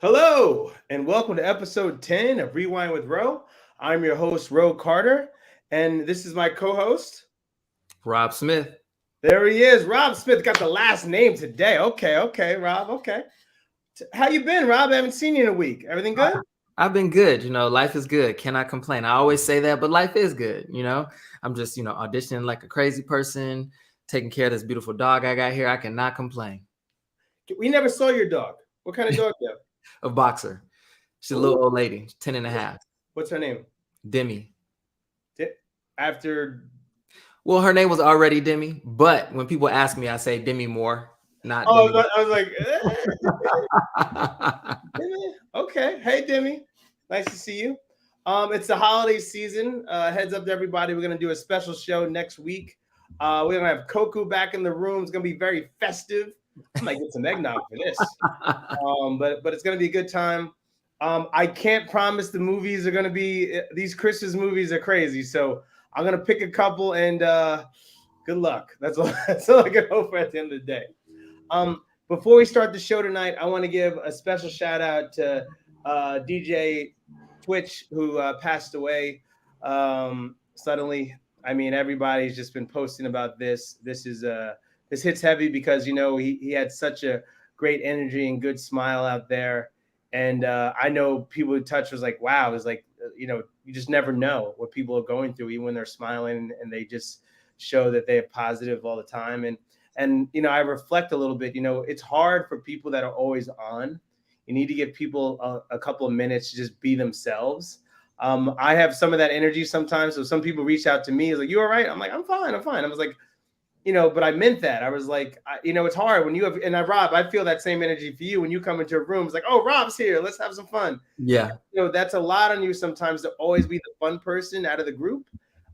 Hello, and welcome to episode 10 of Rewind with Ro. I'm your host, Ro Carter, and this is my co host. Rob Smith. There he is. Rob Smith got the last name today. Okay, Rob. Okay. How you been, Rob? I haven't seen you in a week. Everything good? I've been good. Life is good. Cannot complain. I always say that, but life is good. I'm just, auditioning like a crazy person, taking care of this beautiful dog I got here. I cannot complain. We never saw your dog. What kind of dog do you have? A boxer. She's a little old lady, 10 and a half. What's her name? Demi. After. Well, her name was already Demi, but when people ask me, I say Demi Moore, not Oh, Demi. I was like, Demi. Okay. Hey, Demi. Nice to see you. It's the holiday season. Heads up to everybody. We're going to do a special show next week. We're going to have Koku back in the room. It's going to be very festive. I might get some eggnog for this. But it's going to be a good time. I can't promise the movies are going to be, these Christmas movies are crazy. So I'm going to pick a couple and good luck. That's all I can hope for at the end of the day. Before we start the show tonight, I want to give a special shout out to DJ Twitch, who passed away suddenly. I mean, everybody's just been posting about this. This hits heavy because he had such a great energy and good smile out there, and I know people who touched was like, wow, it's like you just never know what people are going through, even when they're smiling and they just show that they have positive all the time. And I reflect a little bit. It's hard for people that are always on. You need to give people a couple of minutes to just be themselves. I have some of that energy sometimes. So some people reach out to me, is like, "You all right?" I'm like, "I'm fine. I'm fine." I was like, but I meant that. I was like, it's hard when you have, and Rob, I feel that same energy for you when you come into a room. It's like, "Oh, Rob's here. Let's have some fun." Yeah. That's a lot on you sometimes to always be the fun person out of the group.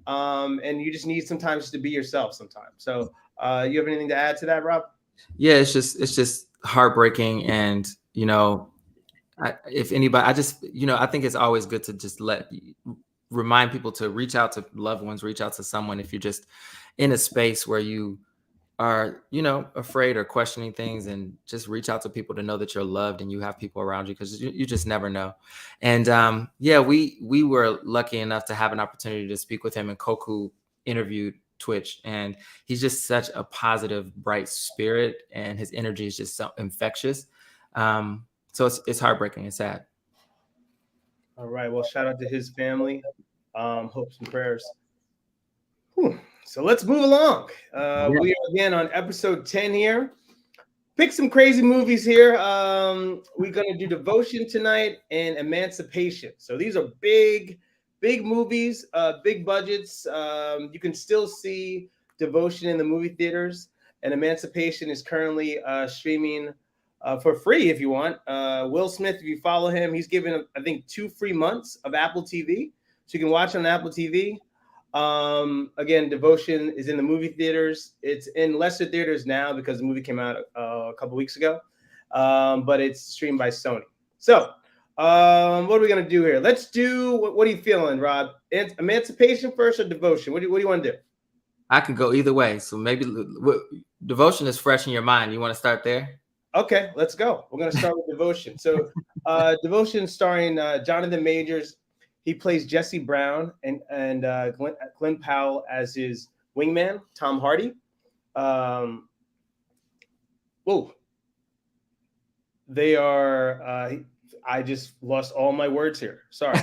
And you just need sometimes to be yourself sometimes. So you have anything to add to that, Rob? Yeah, it's just heartbreaking. And, if anybody, I think it's always good to just remind people to reach out to loved ones, reach out to someone if you're just in a space where you are, afraid or questioning things, and just reach out to people to know that you're loved and you have people around you, because you just never know. And we were lucky enough to have an opportunity to speak with him, and Koku interviewed Twitch, and he's just such a positive, bright spirit, and his energy is just so infectious. So it's heartbreaking and sad. All right. Well, shout out to his family. Hopes and prayers. Whew. So let's move along. We are again on episode 10 here. Pick some crazy movies here. We're going to do Devotion tonight and Emancipation. So these are big movies, big budgets. You can still see Devotion in the movie theaters, and Emancipation is currently streaming for free if you want. Will Smith, if you follow him, he's given, I think, 2 free months of Apple TV. So you can watch on Apple TV. Again, Devotion is in the movie theaters. It's in lesser theaters now because the movie came out a couple weeks ago. But it's streamed by Sony. So what are we going to do here? Let's do, what are you feeling, Rob? Emancipation first or Devotion? What do you want to do? I can go either way. So maybe Devotion is fresh in your mind. You want to start there? Okay, let's go. We're going to start with Devotion. So Devotion starring Jonathan Majors. He plays Jesse Brown, and Glenn Powell as his wingman, Tom Hardy. They are. I just lost all my words here. Sorry.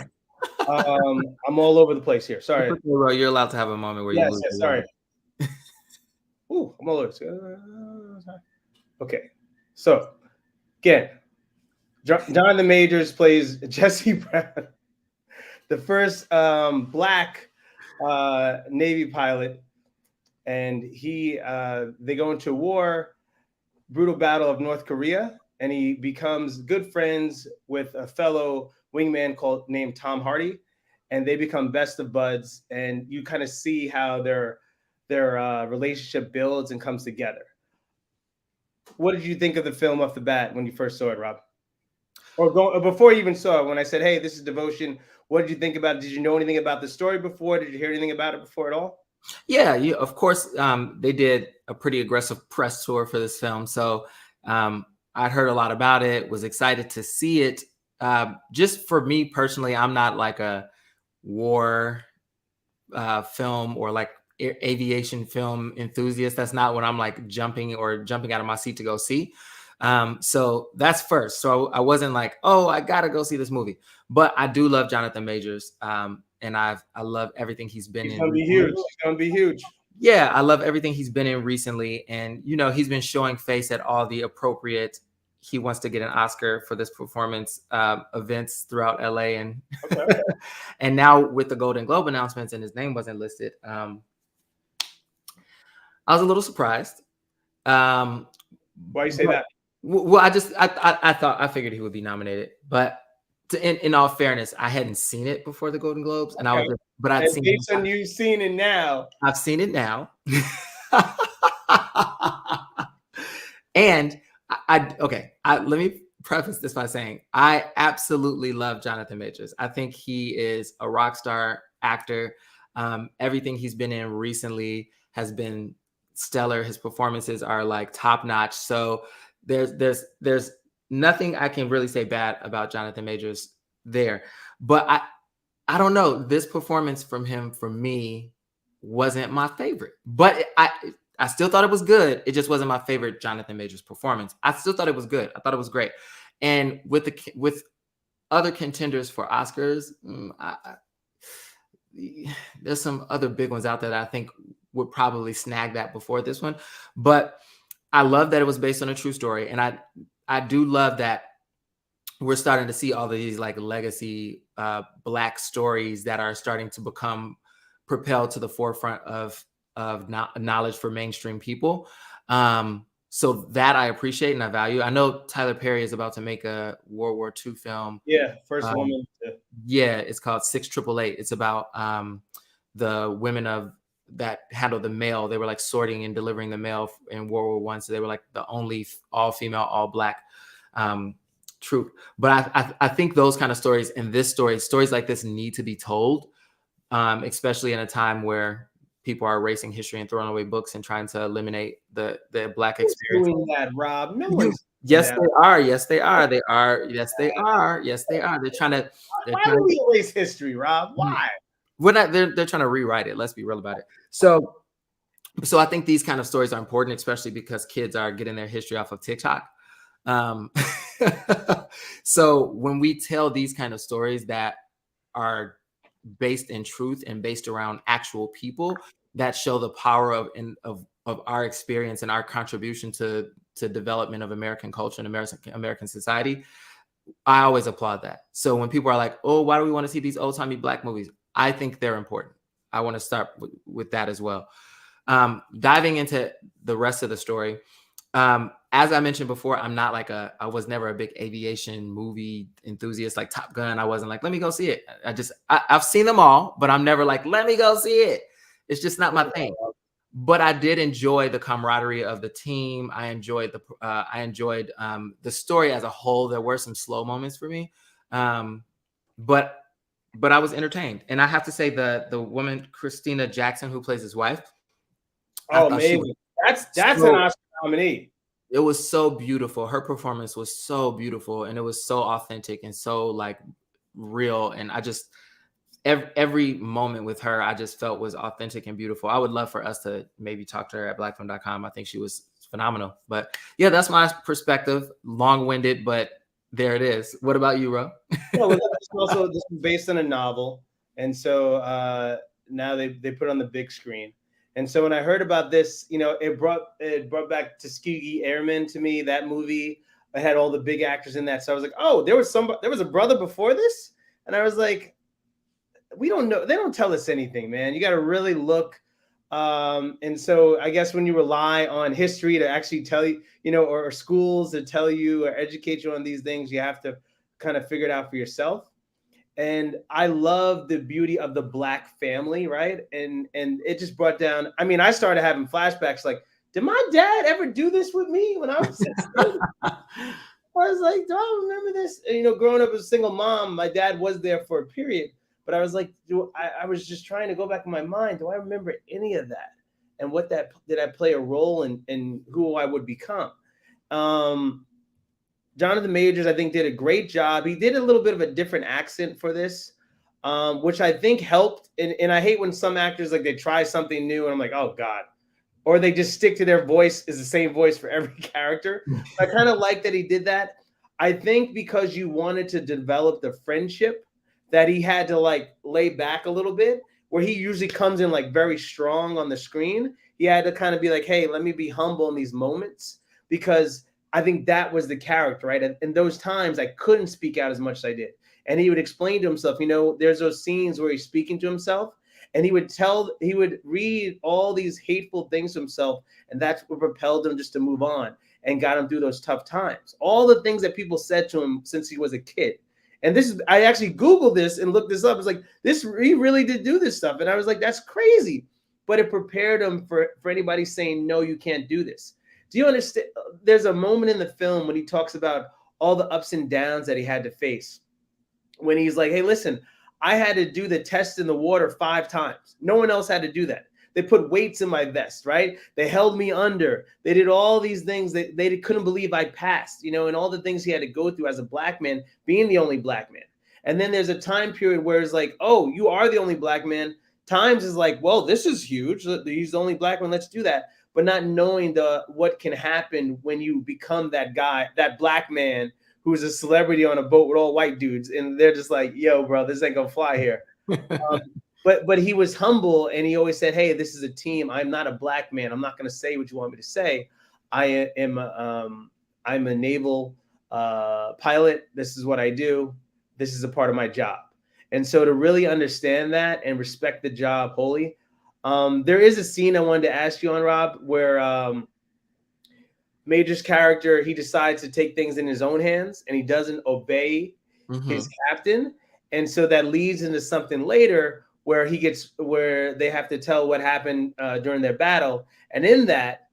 I'm all over the place here. Sorry. Well, you're allowed to have a moment where yes, you lose. Yes, sorry. I'm all over. Okay. So, again, Jonathan Majors plays Jesse Brown, the first black Navy pilot, and they go into a war, brutal battle of North Korea, and he becomes good friends with a fellow wingman named Tom Hardy, and they become best of buds, and you kind of see how their relationship builds and comes together. What did you think of the film off the bat when you first saw it, Rob? Or before you even saw it, when I said, "Hey, this is Devotion," what did you think about it? Did you know anything about the story before? Did you hear anything about it before at all? Yeah, of course. They did a pretty aggressive press tour for this film, so I I'd heard a lot about it, was excited to see it. Just for me personally, I'm not like a war film or like aviation film enthusiast. That's not what I'm like jumping out of my seat to go see. So that's first. So I wasn't like, oh, I gotta go see this movie. But I do love Jonathan Majors, and I love everything he's been in. He's gonna be huge. He's gonna be huge. Yeah, I love everything he's been in recently, and he's been showing face at all the appropriate. He wants to get an Oscar for this performance events throughout LA, and okay. and now with the Golden Globe announcements, and his name wasn't listed. I was a little surprised. Why you say that? Well, I figured he would be nominated, but in all fairness, I hadn't seen it before the Golden Globes, and okay. Based on you've seen it now. I've seen it now, and let me preface this by saying I absolutely love Jonathan Majors. I think he is a rock star actor. Everything he's been in recently has been stellar. His performances are like top notch. So there's nothing I can really say bad about Jonathan Majors there. But I don't know. This performance from him, for me, wasn't my favorite. But I still thought it was good. It just wasn't my favorite Jonathan Majors performance. I still thought it was good. I thought it was great. And with other contenders for Oscars, there's some other big ones out there that I think would probably snag that before this one. But I love that it was based on a true story. And I do love that we're starting to see all of these like legacy Black stories that are starting to become propelled to the forefront of knowledge for mainstream people. So that I appreciate and I value. I know Tyler Perry is about to make a World War II film. Yeah, first woman. Yeah, it's called 6888. It's about the women that handled the mail. They were like sorting and delivering the mail in World War I. So they were like the only all-female, all-Black troop. But I think those kind of stories and stories like this need to be told, especially in a time where people are erasing history and throwing away books and trying to eliminate the Black experience. Doing that, Rob? No one's Yes, they are. Yes, they are. They are. Yes, they are. Yes, they are. They're trying to. Why do we erase history, Rob? Why? We're not. They're trying to rewrite it. Let's be real about it. So I think these kind of stories are important, especially because kids are getting their history off of TikTok. So when we tell these kind of stories that are based in truth and based around actual people that show the power of our experience and our contribution to development of American culture and American society, I always applaud that. So when people are like, oh, why do we want to see these old timey Black movies? I think they're important. I want to start with that as well. Diving into the rest of the story, as I mentioned before, I was never a big aviation movie enthusiast like Top Gun. I wasn't like, let me go see it. I've seen them all, but I'm never like, let me go see it. It's just not my thing. But I did enjoy the camaraderie of the team. I enjoyed the story as a whole. There were some slow moments for me, but I was entertained. And I have to say the woman Christina Jackson, who plays his wife. Oh, amazing! That's an Oscar nominee. It was so beautiful. Her performance was so beautiful, and it was so authentic and so like real. And I just every moment with her, I just felt was authentic and beautiful. I would love for us to maybe talk to her at blackfilm.com. I think she was phenomenal. But yeah, that's my perspective. Long-winded, but there it is. What about you, Ro? Well, this is based on a novel, and so now they put it on the big screen. And so when I heard about this, it brought back Tuskegee Airmen to me. That movie, I had all the big actors in that. So I was like, oh, there was a brother before this, and I was like, we don't know. They don't tell us anything, man. You got to really look. And so I guess when you rely on history to actually tell you, or schools to tell you or educate you on these things, you have to kind of figure it out for yourself. And I love the beauty of the Black family, right? And it just brought down, I started having flashbacks like, did my dad ever do this with me when I was 16? I was like, do I remember this? And, growing up as a single mom, my dad was there for a period, but I was like, I was just trying to go back in my mind. Do I remember any of that? And did I play a role in who I would become? Jonathan Majors, I think, did a great job. He did a little bit of a different accent for this, which I think helped. And I hate when some actors, like, they try something new and I'm like, oh God, or they just stick to their voice is the same voice for every character. I kind of like that he did that. I think because you wanted to develop the friendship, that he had to like lay back a little bit, where he usually comes in like very strong on the screen. He had to kind of be like, hey, let me be humble in these moments, because I think that was the character, right? And in those times, I couldn't speak out as much as I did. And he would explain to himself, there's those scenes where he's speaking to himself, and he would read all these hateful things to himself, and that's what propelled him just to move on and got him through those tough times. All the things that people said to him since he was a kid. And I actually Googled this and looked this up. It's like, he really did do this stuff. And I was like, that's crazy. But it prepared him for anybody saying, no, you can't do this. Do you understand? There's a moment in the film when he talks about all the ups and downs that he had to face, when he's like, hey, listen, I had to do the test in the water 5 times. No one else had to do that. They put weights in my vest, right? They held me under. They did all these things that they couldn't believe I passed, and all the things he had to go through as a black man, being the only black man. And then there's a time period where it's like, oh, you are the only black man. Times is like, well, this is huge. He's the only black man. Let's do that. But not knowing what can happen when you become that guy, that black man who's a celebrity on a boat with all white dudes, and they're just like, yo, bro, this ain't gonna fly here. But he was humble, and he always said, hey, this is a team. I'm not a black man. I'm not gonna say what you want me to say. I'm a naval pilot. This is what I do. This is a part of my job. And so to really understand that and respect the job wholly, there is a scene I wanted to ask you on, Rob, where Major's character, he decides to take things in his own hands, and he doesn't obey his captain. And so that leads into something later where they have to tell what happened during their battle. And in that,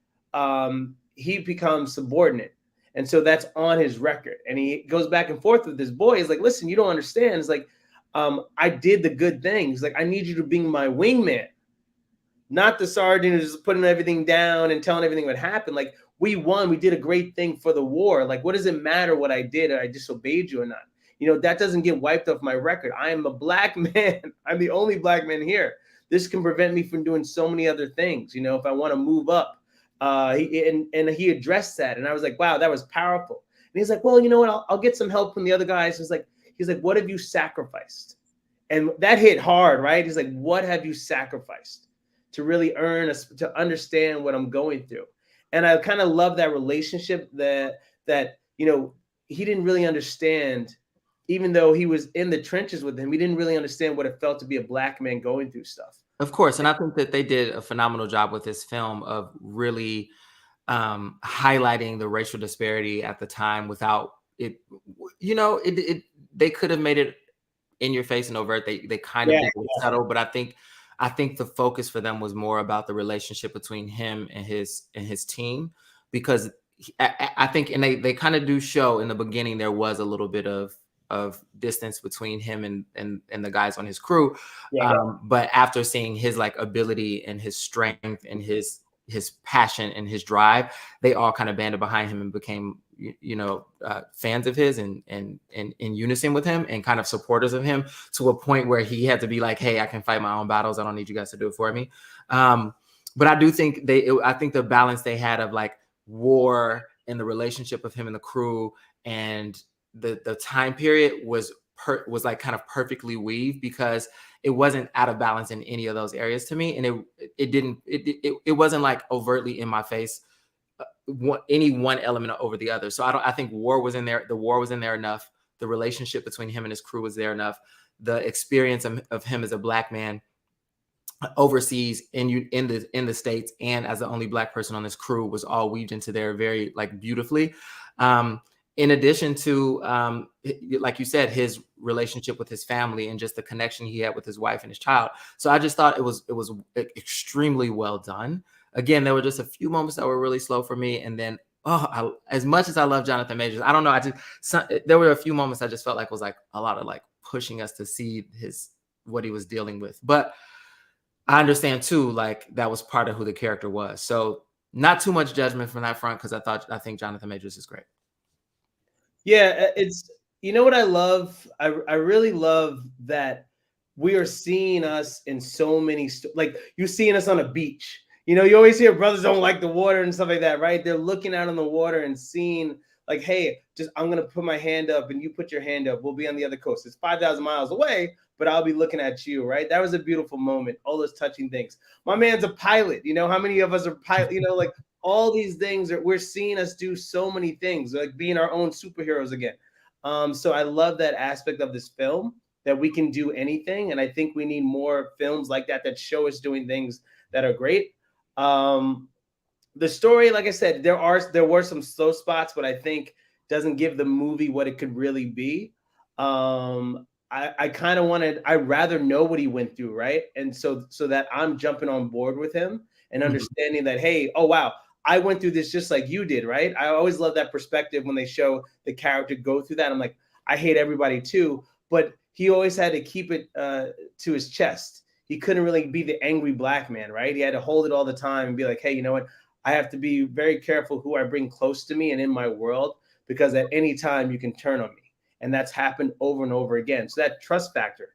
he becomes subordinate. And so that's on his record. And he goes back and forth with this boy. He's like, listen, you don't understand. It's like, I did the good things. Like, I need you to be my wingman, not the sergeant who's just putting everything down and telling everything what happened. Like, we won. We did a great thing for the war. Like, what does it matter what I did or I disobeyed you or not? That doesn't get wiped off my record. I am a black man. I'm the only black man here. This can prevent me from doing so many other things, if I want to move up. He addressed that. And I was like, wow, that was powerful. And he's like, well, you know what? I'll get some help from the other guys. He's like, what have you sacrificed? And that hit hard, right? He's like, what have you sacrificed to really to understand what I'm going through? And I kind of love that relationship that he didn't really understand, even though he was in the trenches with him. He didn't really understand what it felt to be a black man going through stuff. Of course. And I think that they did a phenomenal job with this film of really highlighting the racial disparity at the time without it. They could have made it in your face and overt. They kind of did it subtle, but I think the focus for them was more about the relationship between him and his team, because I think, and they kind of do show in the beginning, there was a little bit of distance between him and the guys on his crew. But after seeing his like ability and his strength and his passion and his drive, they all kind of banded behind him and became fans of his and in unison with him and kind of supporters of him, to a point where he had to be like, hey, I can fight my own battles. I don't need you guys to do it for me. But I do think I think the balance they had of like war and the relationship of him and the crew and the time period was like kind of perfectly weaved, because it wasn't out of balance in any of those areas to me. And it wasn't like overtly in my face, any one element over the other. So I think war was in there. The war was in there enough. The relationship between him and his crew was there enough. The experience of him as a black man overseas in the States and as the only black person on this crew was all weaved into there very like beautifully. In addition to, like you said, his relationship with his family and just the connection he had with his wife and his child. So I just thought it was extremely well done. Again, there were just a few moments that were really slow for me. And then, as much as I love Jonathan Majors, I don't know. There were a few moments I just felt like was like a lot of like pushing us to see what he was dealing with. But I understand too, like that was part of who the character was. So not too much judgment from that front, because I think Jonathan Majors is great. Yeah, it's you know what I love? I really love that we are seeing us in so many like you're seeing us on a beach. You always hear brothers don't like the water and stuff like that, right? They're looking out on the water and seeing like, hey, just I'm gonna put my hand up and you put your hand up. We'll be on the other coast. It's 5,000 miles away, but I'll be looking at you, right? That was a beautiful moment. All those touching things. My man's a pilot. How many of us are pilot? Like all these things that we're seeing us do so many things, like being our own superheroes again. So I love that aspect of this film that we can do anything, and I think we need more films like that show us doing things that are great. Um, the story, like I said, there were some slow spots, but I think doesn't give the movie what it could really be. I kind of I'd rather know what he went through, right? And so that I'm jumping on board with him and Mhm. understanding that, hey, oh wow, I went through this just like you did, right? I always love that perspective when they show the character go through that. I'm like, I hate everybody too, but he always had to keep it to his chest. He couldn't really be the angry black man, right? He had to hold it all the time and be like, hey, you know what? I have to be very careful who I bring close to me and in my world, because at any time you can turn on me. And that's happened over and over again. So that trust factor.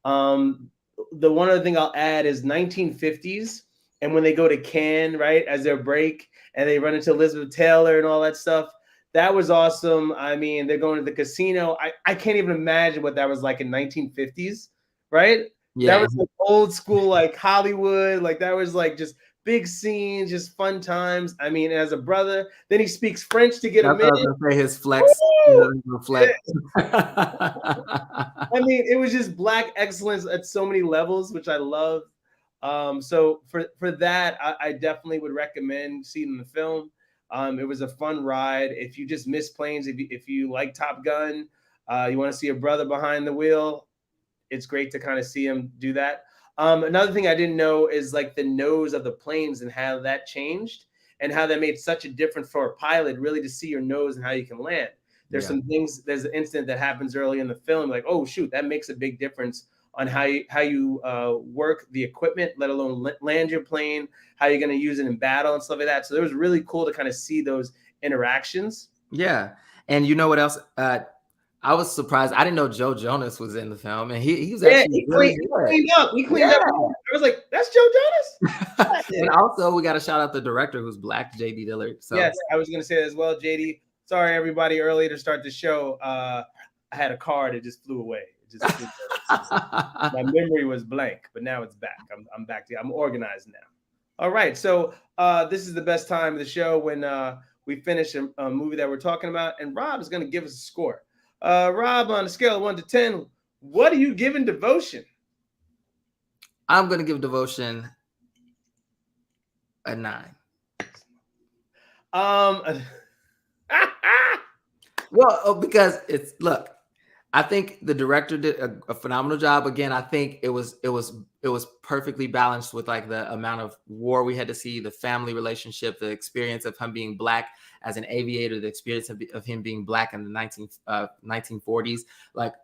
Um, the one other thing I'll add is 1950s. And when they go to Cannes, right, as their break, and they run into Elizabeth Taylor and all that stuff, that was awesome. I mean, they're going to the casino. I can't even imagine what that was like in 1950s, right? That Yeah. was like old school, like Hollywood. Like that was like just big scenes, just fun times. I mean, as a brother, then he speaks French to get That's him what I in. was gonna say, his flex, Woo! flex. I mean, it was just black excellence at so many levels, which I love. So for that, I definitely would recommend seeing the film. It was a fun ride. If you just miss planes, if you like Top Gun, you want to see a brother behind the wheel, it's great to kind of see him do that. Another thing I didn't know is like the nose of the planes and how that changed and how that made such a difference for a pilot, really to see your nose and how you can land. There's Yeah. some things. There's an incident that happens early in the film, like, oh shoot, that makes a big difference on how you work the equipment, let alone land your plane, how you're going to use it in battle and stuff like that. So it was really cool to kind of see those interactions. Yeah. And you know what else? I was surprised. I didn't know Joe Jonas was in the film, and he was Yeah, actually he really cleaned, he good. cleaned up. He cleaned Yeah. up. I was like, that's Joe Jonas. And also, we got to shout out the director who's black, JD Dillard. So Yes, I was going to say that as well, JD. Sorry, everybody, early to start the show. I had a car that just flew away. My memory was blank, but now it's back. I'm back to I'm organized now. All right, so this is the best time of the show when we finish a movie that we're talking about, and Rob is going to give us a score. Rob, on a scale of 1 to 10, what are you giving Devotion? I'm going to give Devotion a 9. Um, Well, because look, I think the director did a phenomenal job. Again, I think it was perfectly balanced with like the amount of war we had to see, the family relationship, the experience of him being black as an aviator, the experience of him being black in the 1940s. Like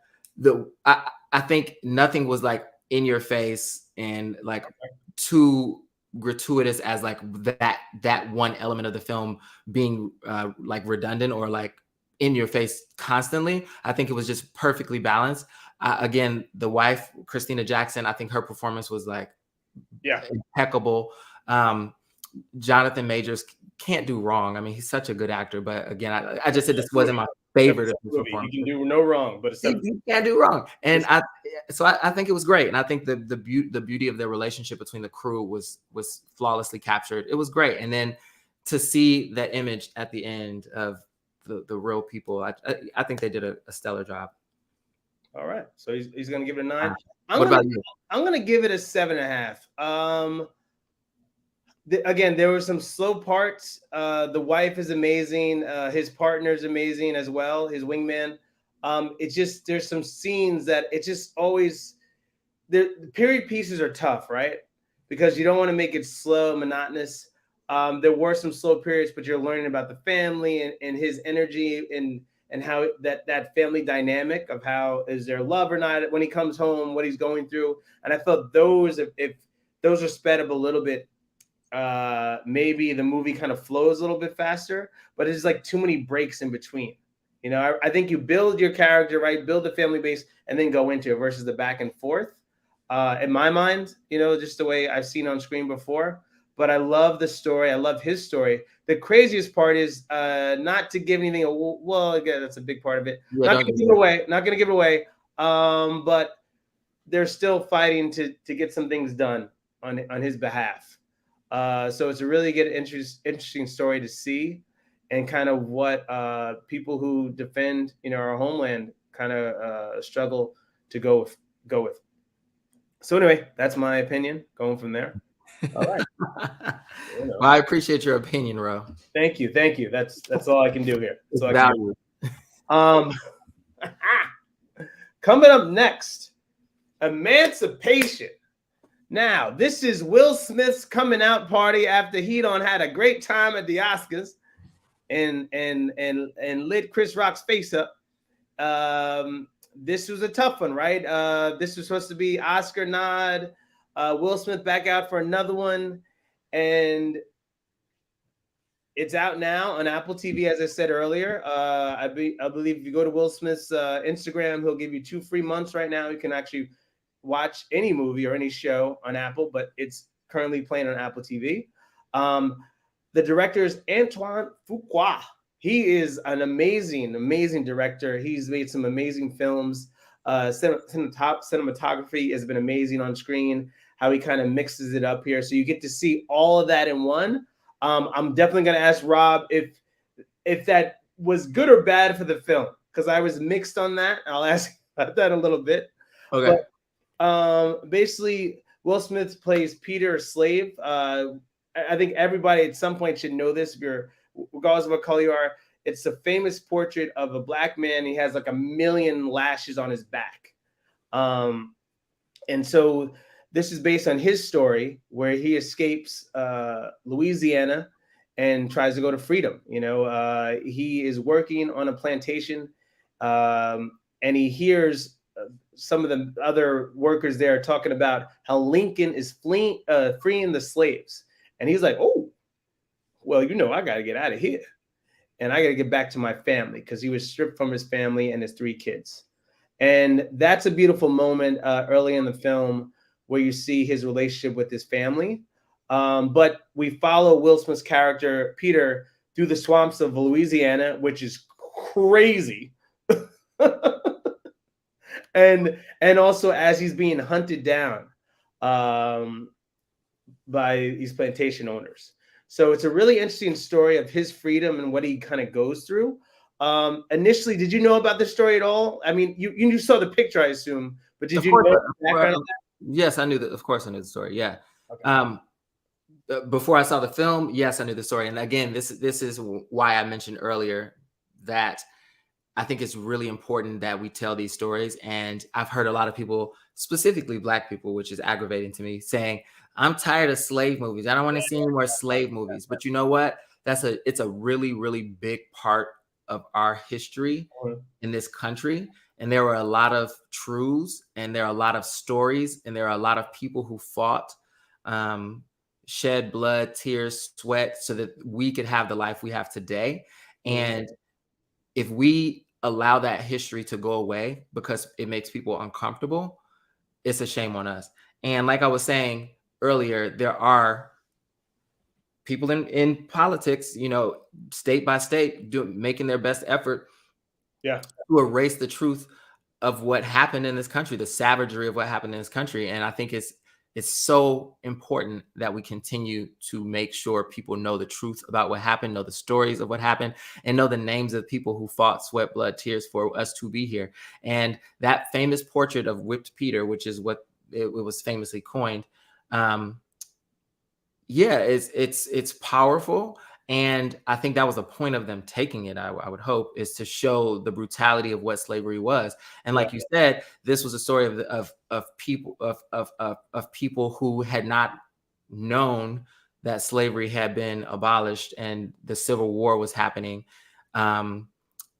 I think nothing was like in your face and like too gratuitous as like that one element of the film being like redundant or like in your face constantly. I think it was just perfectly balanced. Again, the wife, Christina Jackson, I think her performance was like impeccable. Jonathan Majors can't do wrong. I mean, he's such a good actor, but again, I just said this wasn't my favorite of his performances. You can do no wrong, but You can't do wrong. And I think it was great. And I think the beauty of their relationship between the crew was flawlessly captured. It was great. And then to see that image at the end of the real people, I think they did a stellar job. All right, so he's gonna give it a 9. What about you? I'm gonna give it a 7.5. Again, there were some slow parts. The wife is amazing. His partner is amazing as well. His wingman. It's just there's some scenes that it just always the period pieces are tough, right? Because you don't want to make it slow, monotonous. There were some slow periods, but you're learning about the family and his energy and how that family dynamic of how is there love or not when he comes home, what he's going through. And I felt those if those are sped up a little bit, maybe the movie kind of flows a little bit faster, but it's like too many breaks in between. You know, I think you build your character, right? Build the family base and then go into it versus the back and forth. In my mind, you know, just the way I've seen on screen before. But I love the story. I love his story. The craziest part is not to give anything. Well, again, that's a big part of it. Yeah, Not don't going to give give it away. Not going to give it away. But they're still fighting to get some things done on his behalf. So it's a really good, interesting story to see, and kind of what people who defend, you know, our homeland kind of struggle to go with. So anyway, that's my opinion. Going from there. All right. You know. Well, I appreciate your opinion, Ro. Thank you, thank you. That's all I can do here. That's It's all I can value. do. Coming up next, Emancipation. Now, this is Will Smith's coming out party after he done had a great time at the Oscars and lit Chris Rock's face up. This was a tough one, right? This was supposed to be Oscar nod. Will Smith back out for another one, and it's out now on Apple TV, as I said earlier. I believe if you go to Will Smith's Instagram, he'll give you 2 free months right now. You can actually watch any movie or any show on Apple, but it's currently playing on Apple TV. The director is Antoine Fuqua. He is an amazing, amazing director. He's made some amazing films. Cinematography has been amazing on screen, how he kind of mixes it up here. So you get to see all of that in one. I'm definitely going to ask Rob if that was good or bad for the film, because I was mixed on that. I'll ask about that a little bit. Okay. But, basically, Will Smith plays Peter, a slave. I think everybody at some point should know this. If you're, regardless of what color you are, it's a famous portrait of a black man. He has like 1 million lashes on his back. And so this is based on his story, where he escapes Louisiana and tries to go to freedom. You know, he is working on a plantation, and he hears some of the other workers there talking about how Lincoln is freeing the slaves. And he's like, oh, well, you know, I got to get out of here. And I got to get back to my family, because he was stripped from his family and his 3 kids. And that's a beautiful moment early in the film, where you see his relationship with his family. But we follow Will Smith's character, Peter, through the swamps of Louisiana, which is crazy. and also as he's being hunted down by these plantation owners. So it's a really interesting story of his freedom and what he kind of goes through. Initially, did you know about this story at all? I mean, you saw the picture, I assume, but did you know the background of that? Yes, I knew that. Of course, I knew the story. Yeah. Okay. Before I saw the film, yes, I knew the story. And again, this is why I mentioned earlier that I think it's really important that we tell these stories. And I've heard a lot of people, specifically Black people, which is aggravating to me, saying, I'm tired of slave movies. I don't want to see any more slave movies. But you know what? It's a really, really big part of our history in this country. And there were a lot of truths, and there are a lot of stories, and there are a lot of people who fought, shed blood, tears, sweat, so that we could have the life we have today. And if we allow that history to go away because it makes people uncomfortable, it's a shame on us. And like I was saying earlier, there are people in politics, you know, state by state, making their best effort to erase the truth of what happened in this country, the savagery of what happened in this country. And I think it's so important that we continue to make sure people know the truth about what happened, know the stories of what happened, and know the names of people who fought, sweat, blood, tears for us to be here. And that famous portrait of Whipped Peter, which is what it was famously coined, it's powerful. And I think that was the point of them taking it, I would hope, is to show the brutality of what slavery was. And like you said, this was a story of people who had not known that slavery had been abolished and the Civil War was happening. And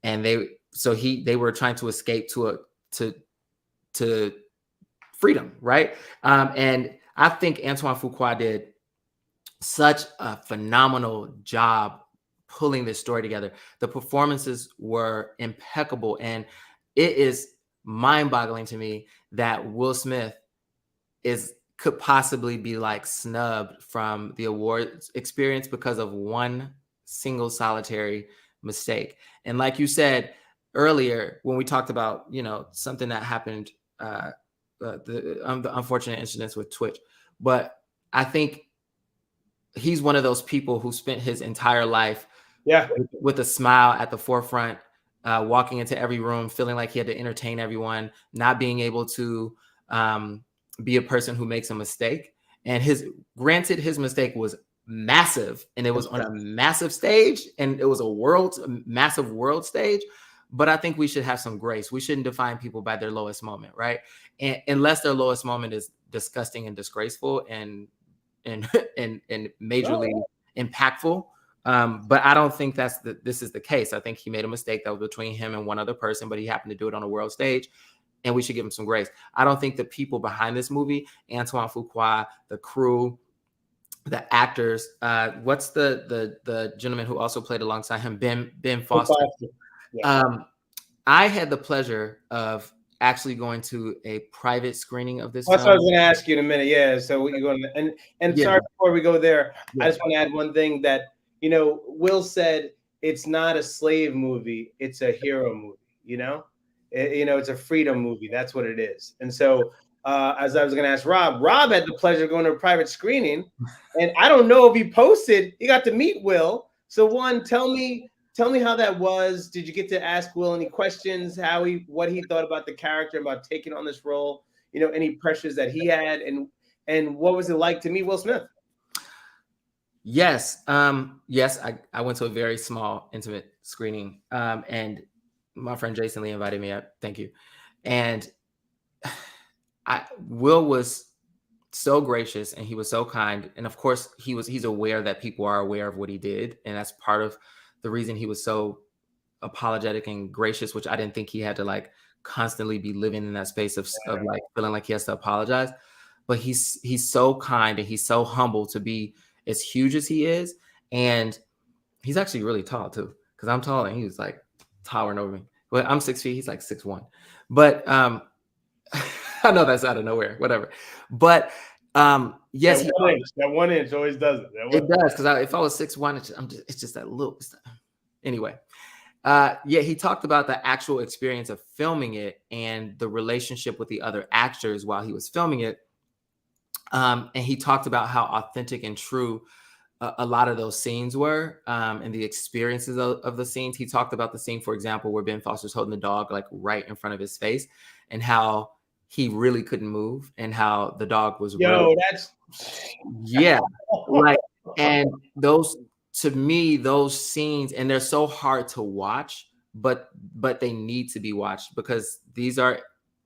they were trying to escape to freedom, right? And I think Antoine Fuqua did such a phenomenal job pulling this story together. The performances were impeccable, and it is mind-boggling to me that Will Smith could possibly be like snubbed from the awards experience because of one single solitary mistake. And like you said earlier, when we talked about, something that happened, the unfortunate incidents with Twitch, but I think he's one of those people who spent his entire life with a smile at the forefront, walking into every room, feeling like he had to entertain everyone, not being able to be a person who makes a mistake. And his mistake was massive, and it was on a massive stage, and it was a massive world stage. But I think we should have some grace. We shouldn't define people by their lowest moment, right? And unless their lowest moment is disgusting and disgraceful and majorly impactful. But I don't think this is the case. I think he made a mistake that was between him and one other person, but he happened to do it on a world stage, and we should give him some grace. I don't think the people behind this movie, Antoine Fuqua, the crew, the actors, what's the gentleman who also played alongside him, Ben Foster. Yeah. I had the pleasure of actually going to a private screening of this film. That's what I was going to ask you in a minute. Yeah. So you're going to, and sorry, before we go there, I just want to add one thing that, Will said it's not a slave movie, it's a hero movie, it's a freedom movie. That's what it is. And so as I was going to ask Rob had the pleasure of going to a private screening, and I don't know if he posted, he got to meet Will. So one, tell me how that was. Did you get to ask Will any questions? What he thought about the character, about taking on this role? Any pressures that he had, and what was it like to meet Will Smith? Yes, I went to a very small, intimate screening, and my friend Jason Lee invited me up. Thank you. And Will was so gracious, and he was so kind, and of course he's aware that people are aware of what he did, and that's part of the reason he was so apologetic and gracious, which I didn't think he had to like constantly be living in that space of like feeling like he has to apologize. But he's so kind, and he's so humble to be as huge as he is. And he's actually really tall too, because I'm tall and he was like towering over me. But I'm 6 feet, he's like 6'1". But I know that's out of nowhere, whatever. But yes, that 1 inch always does it. It does, because if I was 6'1", it's just that little. Anyway, he talked about the actual experience of filming it and the relationship with the other actors while he was filming it. And he talked about how authentic and true a lot of those scenes were, and the experiences of the scenes. He talked about the scene, for example, where Ben Foster's holding the dog like right in front of his face, and how he really couldn't move, and how the dog was like, and those scenes, and they're so hard to watch, but they need to be watched, because these are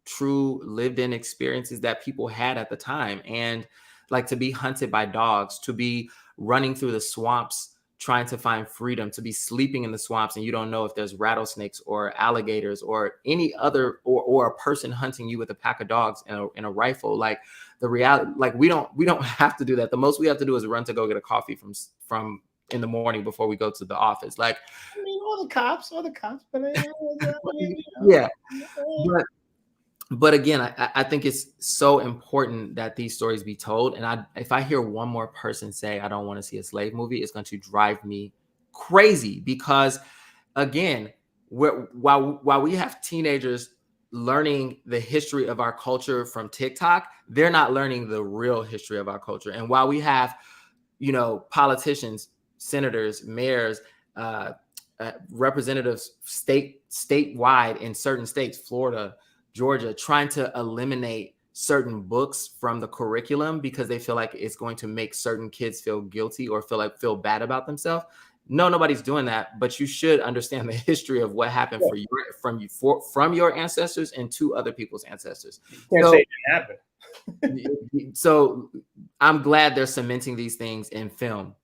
true lived in experiences that people had at the time. And like, to be hunted by dogs, to be running through the swamps trying to find freedom, to be sleeping in the swamps and you don't know if there's rattlesnakes or alligators or any other, or a person hunting you with a pack of dogs and a rifle. Like, the reality, like, we don't have to do that. The most we have to do is run to go get a coffee from in the morning before we go to the office. Like, I mean, all the cops, but yeah. But again, I think it's so important that these stories be told. And if I hear one more person say, I don't want to see a slave movie, it's going to drive me crazy. Because again, while we have teenagers learning the history of our culture from TikTok, they're not learning the real history of our culture. And while we have, politicians, senators, mayors, representatives statewide in certain states, Florida, Georgia, trying to eliminate certain books from the curriculum because they feel like it's going to make certain kids feel guilty or feel bad about themselves. No, nobody's doing that, but you should understand the history of what happened from your ancestors and to other people's ancestors. You can't say it didn't happen. So I'm glad they're cementing these things in film.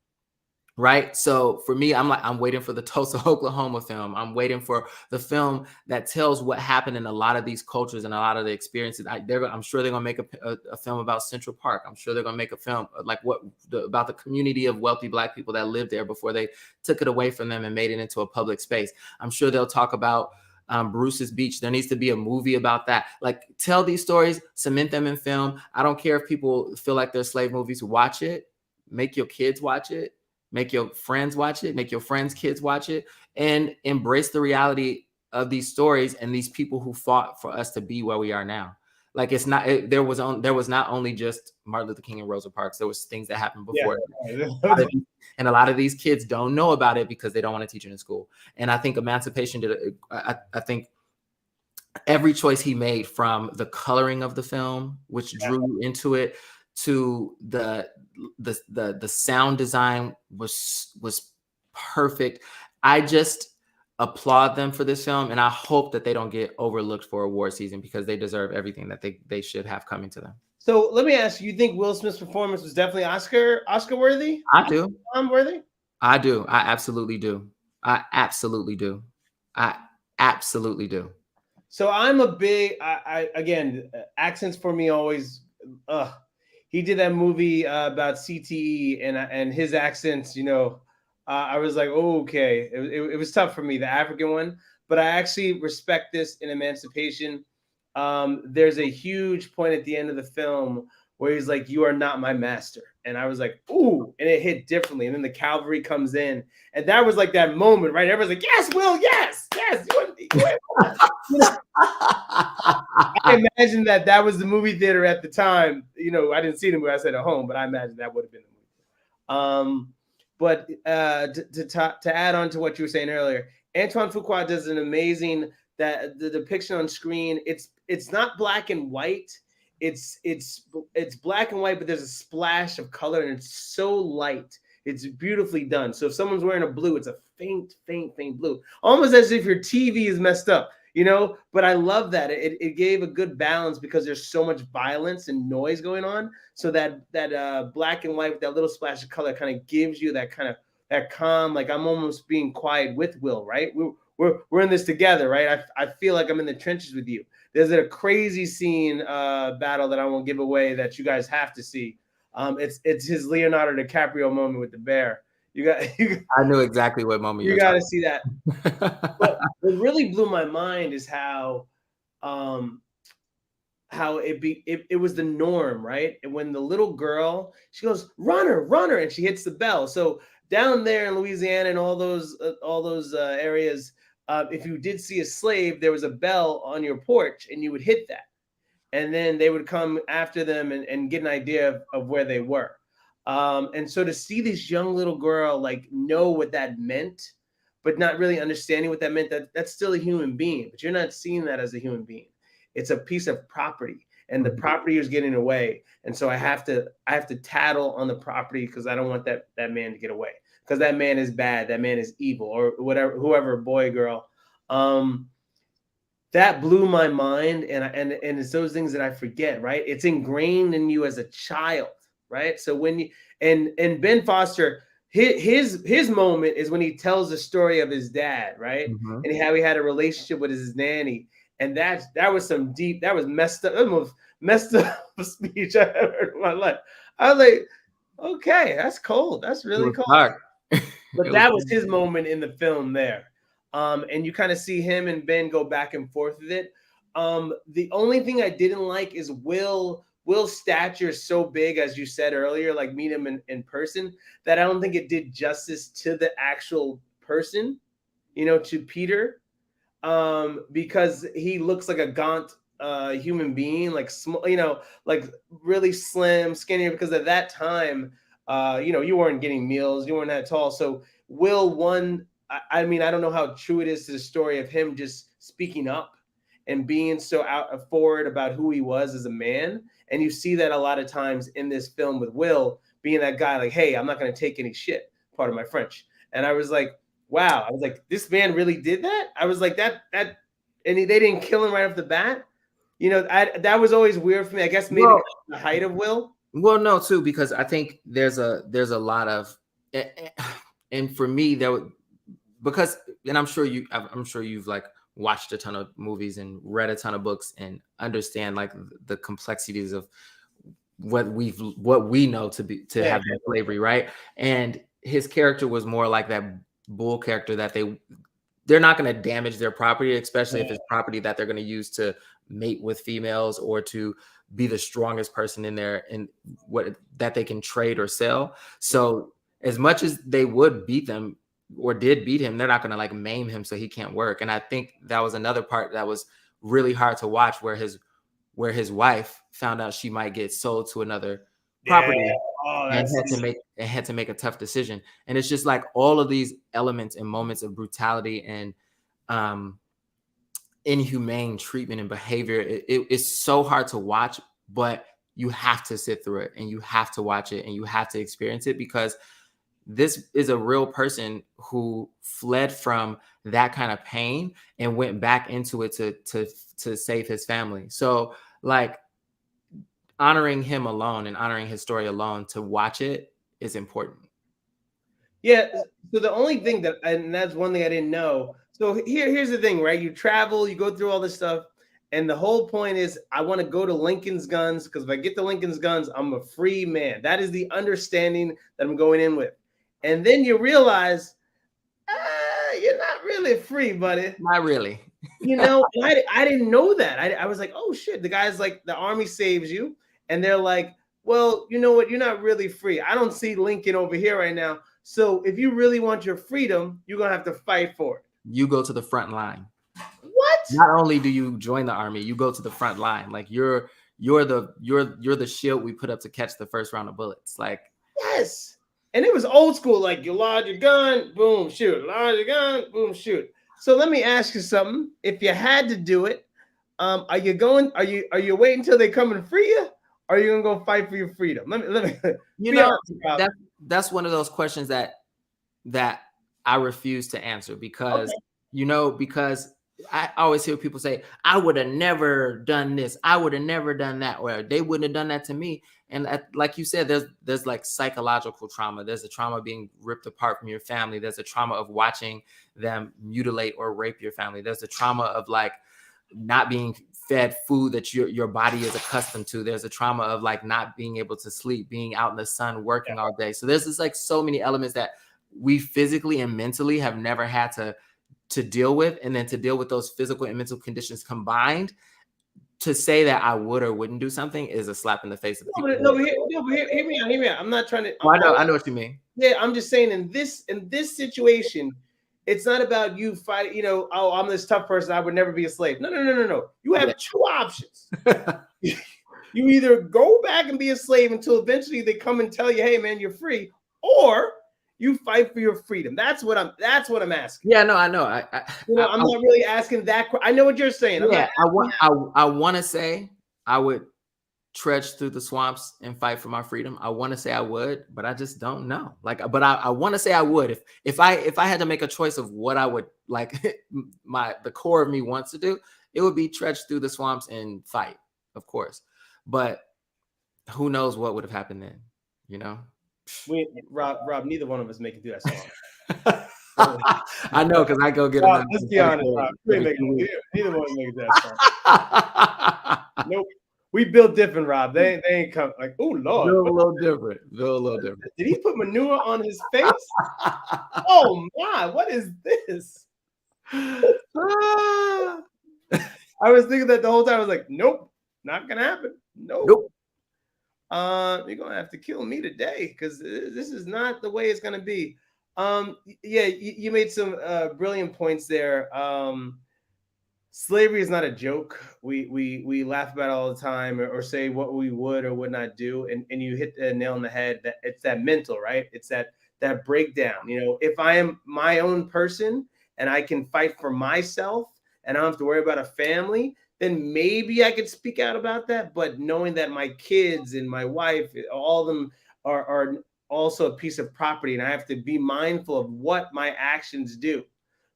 Right. So for me, I'm waiting for the Tulsa, Oklahoma film. I'm waiting for the film that tells what happened in a lot of these cultures and a lot of the experiences. I'm sure they're going to make a film about Central Park. I'm sure they're going to make a film like about the community of wealthy Black people that lived there before they took it away from them and made it into a public space. I'm sure they'll talk about Bruce's Beach. There needs to be a movie about that. Like, tell these stories, cement them in film. I don't care if people feel like they're slave movies. Watch it. Make your kids watch it. Make your friends watch it, make your friends' kids watch it, and embrace the reality of these stories and these people who fought for us to be where we are now. Like, it's not, there was not only just Martin Luther King and Rosa Parks, there was things that happened before. Yeah. And a lot of these kids don't know about it because they don't want to teach it in school. And I think Emancipation I think every choice he made, from the coloring of the film, which drew you into it, to the sound design was perfect. I just applaud them for this film, and I hope that they don't get overlooked for award season, because they deserve everything that they should have coming to them. So let me ask you think Will Smith's performance was definitely Oscar worthy? I do. Worthy? I do. I absolutely do. I absolutely do. I absolutely do. So I'm a big, again, accents for me always, he did that movie about CTE and his accents, I was like, oh, okay. It was tough for me, the African one, but I actually respect this in Emancipation. There's a huge point at the end of the film where he's like, "You are not my master." And I was like, ooh, and it hit differently. And then the cavalry comes in, and that was like that moment, right? Everyone's like, "Yes, Will, yes, yes." I imagine that was the movie theater at the time. I didn't see the movie. I said at home, but I imagine that would have been the movie. But to add on to what you were saying earlier, Antoine Fuqua does an amazing the depiction on screen. It's not black and white. It's black and white, but there's a splash of color, and it's so light. It's beautifully done. So if someone's wearing a blue, it's a faint blue, almost as if your TV is messed up, But I love that it gave a good balance, because there's so much violence and noise going on. So that black and white with that little splash of color kind of gives you that kind of that calm, like I'm almost being quiet with Will, right? We're in this together, right? I feel like I'm in the trenches with you. There's a crazy scene battle that I won't give away that you guys have to see. It's his Leonardo DiCaprio moment with the bear. I knew exactly what moment you got to see that. But what really blew my mind is how it was the norm, right? And when the little girl, she goes, runner, and she hits the bell. So down there in Louisiana and all those areas, if you did see a slave, there was a bell on your porch, and you would hit that. And then they would come after them and get an idea of where they were. And so to see this young little girl like know what that meant, but not really understanding what that meant, that's still a human being, but you're not seeing that as a human being. It's a piece of property, and the property is getting away. And so I have to tattle on the property, because I don't want that man to get away, because that man is bad. That man is evil, or whatever, whoever, boy, girl. That blew my mind. And it's those things that I forget, right? It's ingrained in you as a child, right? So when you, and Ben Foster, his moment is when he tells the story of his dad, right? Mm-hmm. And how he had a relationship with his nanny. And that was some deep, that was messed up, most messed up speech I ever heard in my life. I was like, okay, that's cold. That's really cold. But that was his moment in the film there. And you kind of see him and Ben go back and forth with it. The only thing I didn't like is Will's stature is so big, as you said earlier, like meet him in person, that I don't think it did justice to the actual person, to Peter. Because he looks like a gaunt human being, like small, like really slim, skinny, because at that time, you weren't getting meals, you weren't that tall. So Will won. I mean, I don't know how true it is to the story of him just speaking up and being so forward about who he was as a man. And you see that a lot of times in this film with Will being that guy, like, hey, I'm not going to take any shit, pardon my French. And I was like, wow. I was like, this man really did that? I was like, that, and they didn't kill him right off the bat. That was always weird for me. I guess maybe the height of Will. Well, no, too, because I think there's a lot of, and for me, because, and I'm sure you've like watched a ton of movies and read a ton of books and understand like the complexities of what we know to have that slavery, right? And his character was more like that bull character that they're not going to damage their property, especially if it's property that they're going to use to mate with females or to be the strongest person in there and what that they can trade or sell. So as much as they would beat them or did beat him, they're not going to like maim him so he can't work. And I think that was another part that was really hard to watch, where his wife found out she might get sold to another property and had to make a tough decision. And it's just like all of these elements and moments of brutality and inhumane treatment and behavior. It's so hard to watch, but you have to sit through it and you have to watch it and you have to experience it, because this is a real person who fled from that kind of pain and went back into it to save his family. So like honoring him alone and honoring his story alone to watch it is important. Yeah. So the only thing and that's one thing I didn't know. So here's the thing, right? You travel, you go through all this stuff, and the whole point is I want to go to Lincoln's Guns, because if I get to Lincoln's Guns, I'm a free man. That is the understanding that I'm going in with. And then you realize you're not really free, buddy. Not really. You know, I didn't know that. I was like, oh shit. The guy's like, the army saves you. And they're like, well, you know what? You're not really free. I don't see Lincoln over here right now. So if you really want your freedom, you're going to have to fight for it. You go to the front line. What? Not only do you join the army, you go to the front line. Like you're the shield we put up to catch the first round of bullets. Like, yes. And it was old school. Like, you load your gun, boom, shoot. Load your gun, boom, shoot. So let me ask you something. If you had to do it, are you waiting until they come and free you? Or are you gonna go fight for your freedom? Let me you know, that's one of those questions that I refuse to answer, because because I always hear people say, I would have never done this, I would have never done that, or they wouldn't have done that to me. And like you said, there's like psychological trauma. There's a trauma of being ripped apart from your family. There's a trauma of watching them mutilate or rape your family. There's a trauma of like not being fed food that your body is accustomed to. There's a trauma of like not being able to sleep, being out in the sun, working all day. So there's just like so many elements that we physically and mentally have never had to deal with. And then to deal with those physical and mental conditions combined, to say that I would or wouldn't do something is a slap in the face of people. No, hear me out. I'm not trying to. I know what you mean. Yeah, I'm just saying in this situation, it's not about you fighting, oh, I'm this tough person, I would never be a slave. No. You have two options. You either go back and be a slave until eventually they come and tell you, hey man, you're free, or you fight for your freedom. That's what I'm asking. Yeah, no, I know. I'm not really asking that. I know what you're saying. Yeah, I want to say I would trudge through the swamps and fight for my freedom. I want to say I would, but I just don't know. Like, but I want to say I would if I had to make a choice of what I would like, the core of me wants to do, it would be trudge through the swamps and fight, of course. But who knows what would have happened then? Rob, neither one of us make it through that song. I know, because I go get Rob, let's be honest, Rob. Neither one of us make it through that song. Nope. We built different, Rob. They ain't come like, oh Lord. Built a little different. Did he put manure on his face? Oh my, what is this? I was thinking that the whole time. I was like, nope, not gonna happen. Nope. You're gonna have to kill me today, because this is not the way it's gonna be. Yeah, you made some brilliant points there. Slavery is not a joke. We laugh about it all the time, or say what we would or would not do, and you hit the nail on the head. That it's that mental, right? It's that breakdown. If I am my own person and I can fight for myself and I don't have to worry about a family, then maybe I could speak out about that. But knowing that my kids and my wife, all of them are also a piece of property, and I have to be mindful of what my actions do,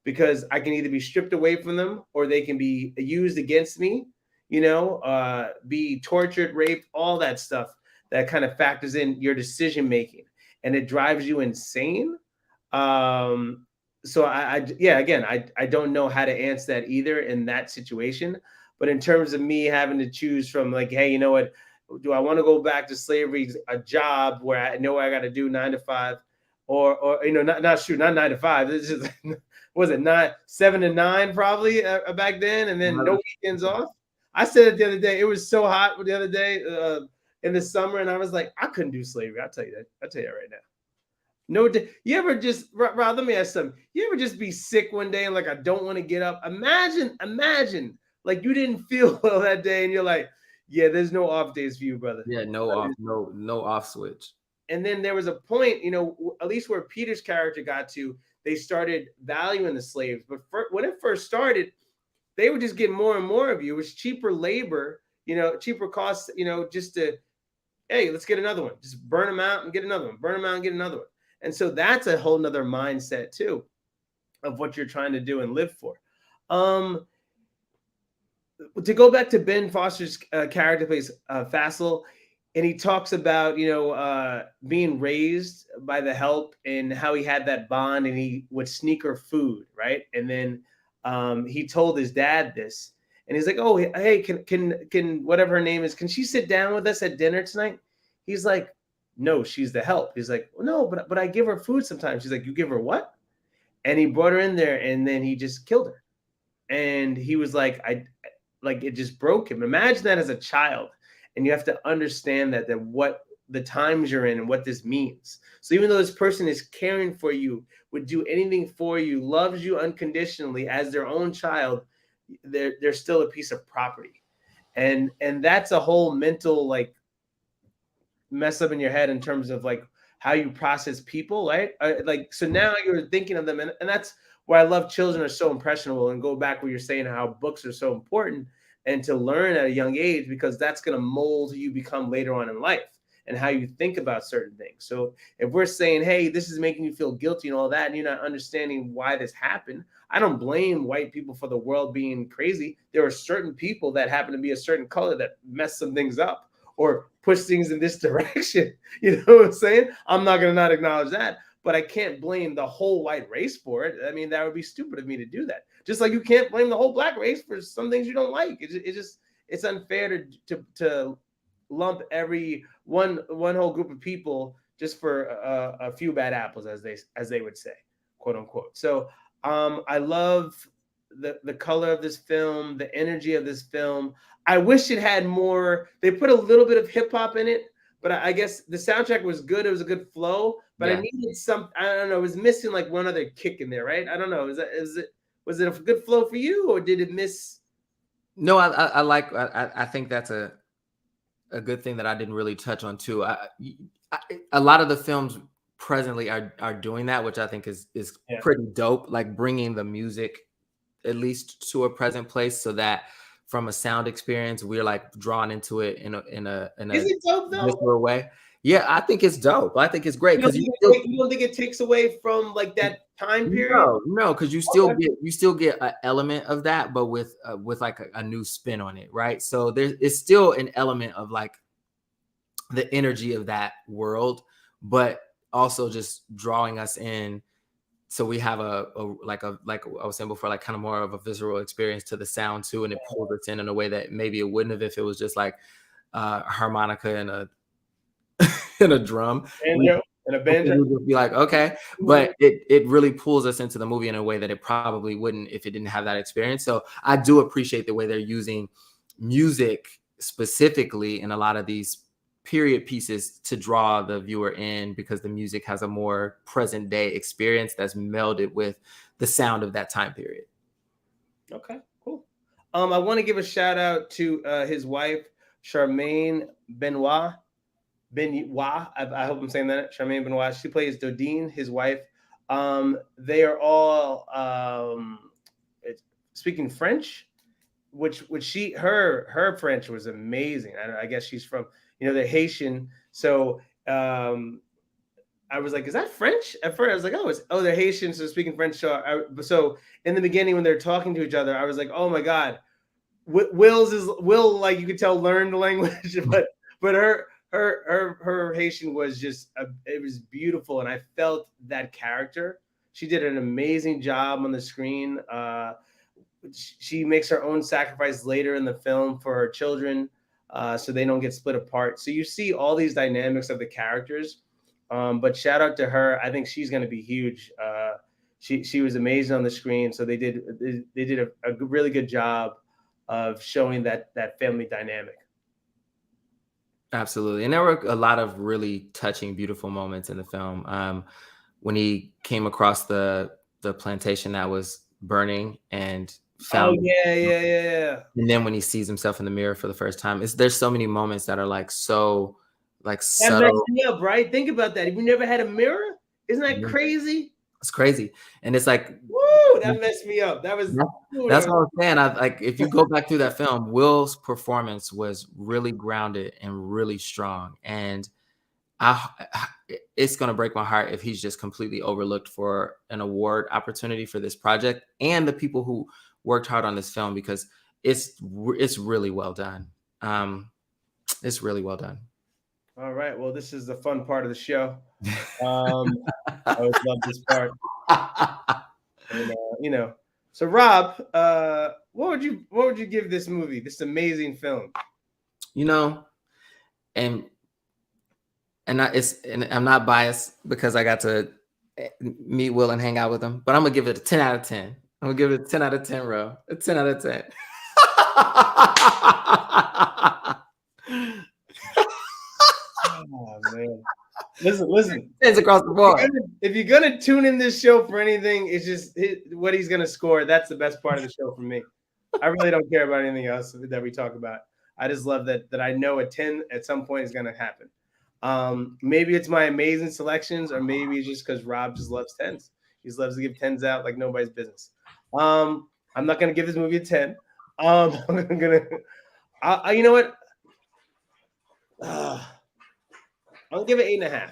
because I can either be stripped away from them or they can be used against me, be tortured, raped, all that stuff that kind of factors in your decision making, and it drives you insane. So yeah, again, I don't know how to answer that either in that situation. But in terms of me having to choose from like, hey, you know what? Do I want to go back to slavery, a job where I know I got to do 9 to 5, or not 9 to 5. This is was it 7 to 9 probably back then, and then no weekends off. I said it the other day. It was so hot the other day in the summer, and I was like, I couldn't do slavery. I'll tell you that. I'll tell you that right now. No, you ever just, Rob, let me ask something. You ever just be sick one day and like, I don't want to get up? Imagine like you didn't feel well that day and you're like, yeah, there's no off days for you, brother. Yeah, no off switch. And then there was a point, at least where Peter's character got to, they started valuing the slaves. But when it first started, they were just getting more and more of you. It was cheaper labor, cheaper costs, just to, hey, let's get another one. Just burn them out and get another one. Burn them out and get another one. And so that's a whole nother mindset too of what you're trying to do and live for. To go back to Ben Foster's character plays Fassel, and he talks about, being raised by the help and how he had that bond and he would sneak her food, right? And then he told his dad this, and he's like, oh, hey, can whatever her name is, can she sit down with us at dinner tonight? He's like, no, she's the help. He's like, well, no, but I give her food sometimes. She's like, you give her what? And he brought her in there, and then he just killed her. And he was like, it just broke him. Imagine that as a child, and you have to understand that what the times you're in and what this means. So even though this person is caring for you, would do anything for you, loves you unconditionally as their own child, they're still a piece of property. And that's a whole mental like mess up in your head in terms of like how you process people, right? So now you're thinking of them, and that's why I love children are so impressionable, and go back where you're saying how books are so important and to learn at a young age, because that's going to mold who you become later on in life and how you think about certain things. So if we're saying, hey, this is making you feel guilty and all that, and you're not understanding why this happened, I don't blame white people for the world being crazy. There are certain people that happen to be a certain color that mess some things up or push things in this direction. You know what I'm saying? I'm not going to not acknowledge that, but I can't blame the whole white race for it. I mean, that would be stupid of me to do that. Just like you can't blame the whole black race for some things you don't like. It's unfair to lump every one whole group of people just for a few bad apples, as they would say, quote unquote. So I love the color of this film, the energy of this film. I wish it had more. They put a little bit of hip hop in it, but I guess the soundtrack was good. It was a good flow, but I needed some. I don't know. It was missing like one other kick in there, right? I don't know. Was it a good flow for you, or did it miss? No, I think that's a good thing that I didn't really touch on too. A lot of the films presently are doing that, which I think is pretty dope. Like bringing the music at least to a present place, so that from a sound experience, we're like drawn into it in a Is it dope though? visceral way. Yeah, I think it's dope. I think it's great because you don't think it takes away from like that time period? No, because you still get an element of that, but with like a new spin on it, right? So it's still an element of like the energy of that world, but also just drawing us in. So we have like I was saying before, like kind of more of a visceral experience to the sound too, and it pulls us in a way that maybe it wouldn't have if it was just like a harmonica and a and a drum and a banjo. Would be like, okay, but it really pulls us into the movie in a way that it probably wouldn't if it didn't have that experience. So I do appreciate the way they're using music specifically in a lot of these period pieces to draw the viewer in, because the music has a more present day experience that's melded with the sound of that time period. Okay, cool. I want to give a shout out to his wife, Charmaine Benoit. I hope I'm saying that. Charmaine Benoit. She plays Dodine, his wife. They are all speaking French, which her French was amazing. I guess she's from, they're Haitian. So I was like, is that French? At first I was like, they're Haitian, so speaking French. So in the beginning when they're talking to each other, I was like, oh my God, Will, like you could tell, learned the language, but her Haitian was just it was beautiful, and I felt that character She did an amazing job on the screen. She makes her own sacrifice later in the film for her children, so they don't get split apart. So you see all these dynamics of the characters. But shout out to her. I think she's going to be huge. She was amazing on the screen. So they did a really good job of showing that family dynamic. Absolutely. And there were a lot of really touching, beautiful moments in the film. When he came across the plantation that was burning and Oh found, yeah. and then when he sees himself in the mirror for the first time, there's so many moments that are like so like That messed subtle. me up, right? Think about that. If you never had a mirror, isn't that crazy? It's crazy. And it's like, Woo, that messed me up. That was that's what I was saying. Like, if you go back through that film, Will's performance was really grounded and really strong. And it's going to break my heart if he's just completely overlooked for an award opportunity for this project and the people who worked hard on this film, because it's really well done. It's really well done. All right. Well, this is the fun part of the show. I always love this part. And, so Rob, what would you give this movie, this amazing film? And I'm not biased because I got to meet Will and hang out with him, but I'm gonna give it a 10 out of 10. I'm gonna give it a 10 out of 10, bro. A 10 out of 10. Oh man. Listen. It's across the board. If you're gonna tune in this show for anything, it's just what he's gonna score. That's the best part of the show for me. I really don't care about anything else that we talk about. I just love that I know a 10 at some point is gonna happen. Maybe it's my amazing selections, or maybe it's just because Rob just loves 10s. He just loves to give 10s out like nobody's business. I'm not gonna give this movie a 10. I'm gonna, you know what? I'm gonna give it 8.5.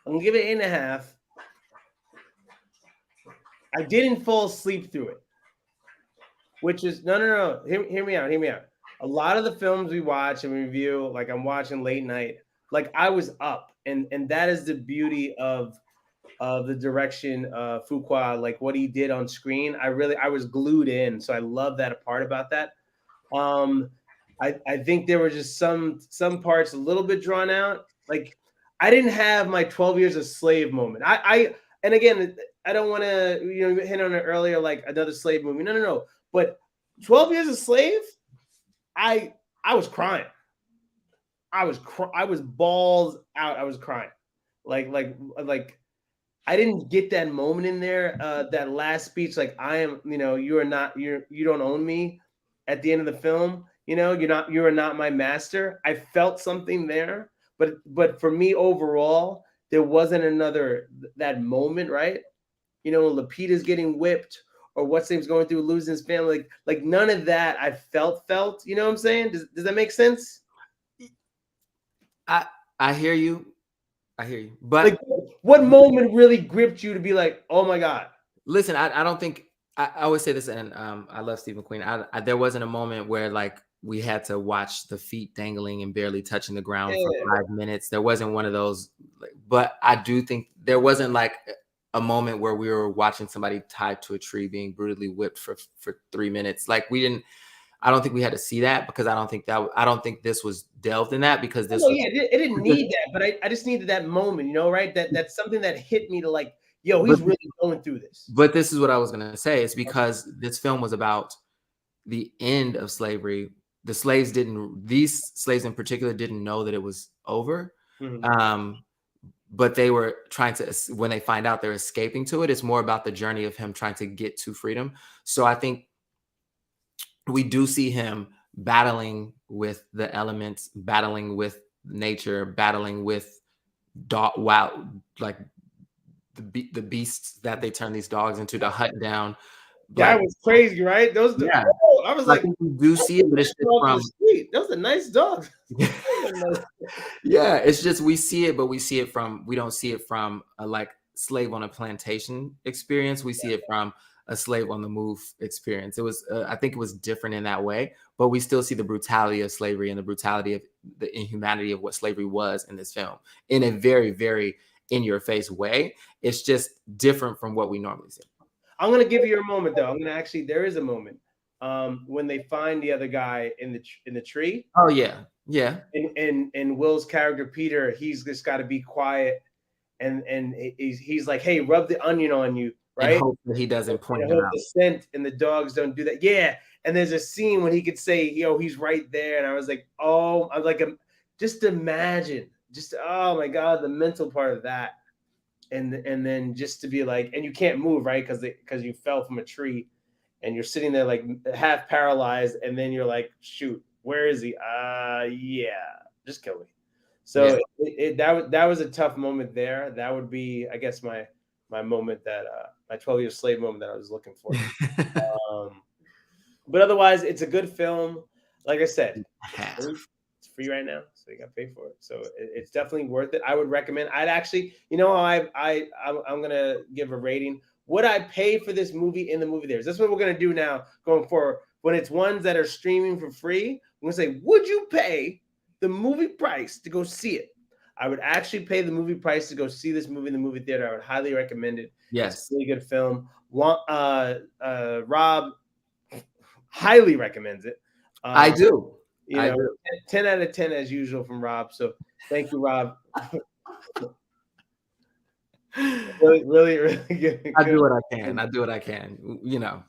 I'm gonna give it 8.5. I didn't fall asleep through it, which is no. Hear me out. A lot of the films we watch and review, like I'm watching late night, like I was up, and that is the beauty of the direction of Fuqua, like what he did on screen. I was glued in, so I love that part about that. I think there were just some parts a little bit drawn out. Like I didn't have my 12 Years a Slave moment. And again, I don't want to hit on it earlier like another slave movie. No. But 12 Years a Slave, I was crying. I was balls out. I was crying. Like I didn't get that moment in there. That last speech, like I am, you don't own me. At the end of the film, you are not my master. I felt something there, but for me overall, there wasn't that moment, right? Lapita's getting whipped, or what's name's going through losing his family. Like none of that I felt. You know what I'm saying? Does that make sense? I hear you. But like, what moment really gripped you to be like, oh my God? Listen, I don't think I always say this, and I love Stephen Queen. There wasn't a moment where like we had to watch the feet dangling and barely touching the ground for 5 minutes. There wasn't one of those, but I do think there wasn't like a moment where we were watching somebody tied to a tree being brutally whipped for 3 minutes. Like I don't think we had to see that, because I don't think this was delved in that, because this. It didn't need that, but I just needed that moment, right? That's something that hit me to like, yo, he's really going through this. But this is what I was gonna say. It's because this film was about the end of slavery. These slaves in particular didn't know that it was over. Mm-hmm. But they were trying to, when they find out they're escaping to it, it's more about the journey of him trying to get to freedom. So I think we do see him battling with the elements, battling with nature, battling with like the beasts that they turn these dogs into, to hunt down. That was crazy, right? I was like, you do see it, but it's just from those are nice dogs. Yeah, it's just we see it, but we don't see it from a like slave on a plantation experience. We see it from a slave on the move experience. It was I think it was different in that way, but we still see the brutality of slavery and the brutality of the inhumanity of what slavery was in this film in a very, very in your face way. It's just different from what we normally see. I'm gonna give you your moment though. I'm gonna actually. There is a moment when they find the other guy in the tree. Oh yeah, yeah. And Will's character Peter, he's just got to be quiet, and he's like, hey, rub the onion on you, And right? hope that he doesn't point And him hope out. the scent and the dogs don't do that. Yeah. And there's a scene when he could say, yo, he's right there. And I was like, oh, I was like, just imagine, just oh my God, the mental part of that. And then just to be like, and you can't move, right? Because you fell from a tree and you're sitting there like half paralyzed, and then you're like, shoot, where is he? Yeah, just kill me. So that was a tough moment there. That would be, I guess, my moment that my 12-year slave moment that I was looking for. But otherwise, it's a good film. Like I said, it's free right now, so you got to pay for it. So it's definitely worth it. I would recommend. I'd actually, you know, I'm gonna give a rating. Would I pay for this movie in the movie theaters? That's what we're gonna do now going forward. When it's ones that are streaming for free, I'm gonna say, would you pay the movie price to go see it? I would actually pay the movie price to go see this movie in the movie theater. I would highly recommend it. Yes, it's a really good film. Rob highly recommends it. I do. You know, 10 out of 10 as usual from Rob. So thank you, Rob. really good. I do what I can. I do what I can. You know.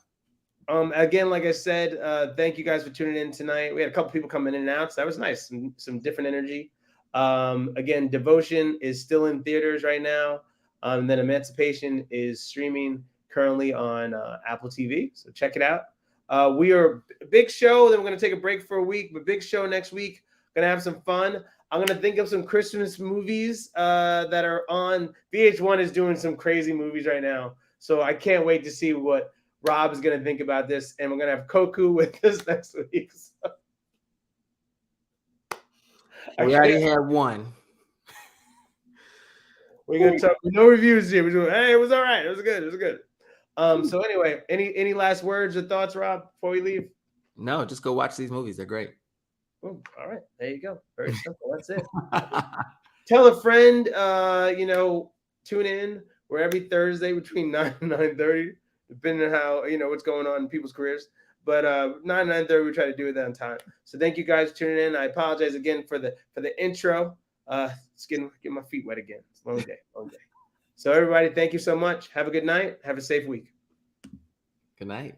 Again, like I said, thank you guys for tuning in tonight. We had a couple people coming in and out, so that was nice. Some different energy. Again, Devotion is still in theaters right now. Then Emancipation is streaming currently on Apple TV. So check it out. We are a big show. Then we're going to take a break for a week, but big show next week. Going to have some fun. I'm going to think of some Christmas movies that are on. VH1 is doing some crazy movies right now. So I can't wait to see what Rob is going to think about this. And we're going to have Koku with us next week. So. We already had one. We're going to talk. No reviews here. We're doing, hey, it was all right. It was good. It was good. So anyway, any last words or thoughts, Rob, before we leave? No, just go watch these movies. They're great. Oh, all right. There you go. Very simple. That's it. Tell a friend, tune in. We're every Thursday between 9 and 9:30, depending on how, what's going on in people's careers. But 9 and 9:30, we try to do it on time. So thank you guys for tuning in. I apologize again for the intro. It's getting my feet wet again. It's a long day. So everybody, thank you so much. Have a good night. Have a safe week. Good night.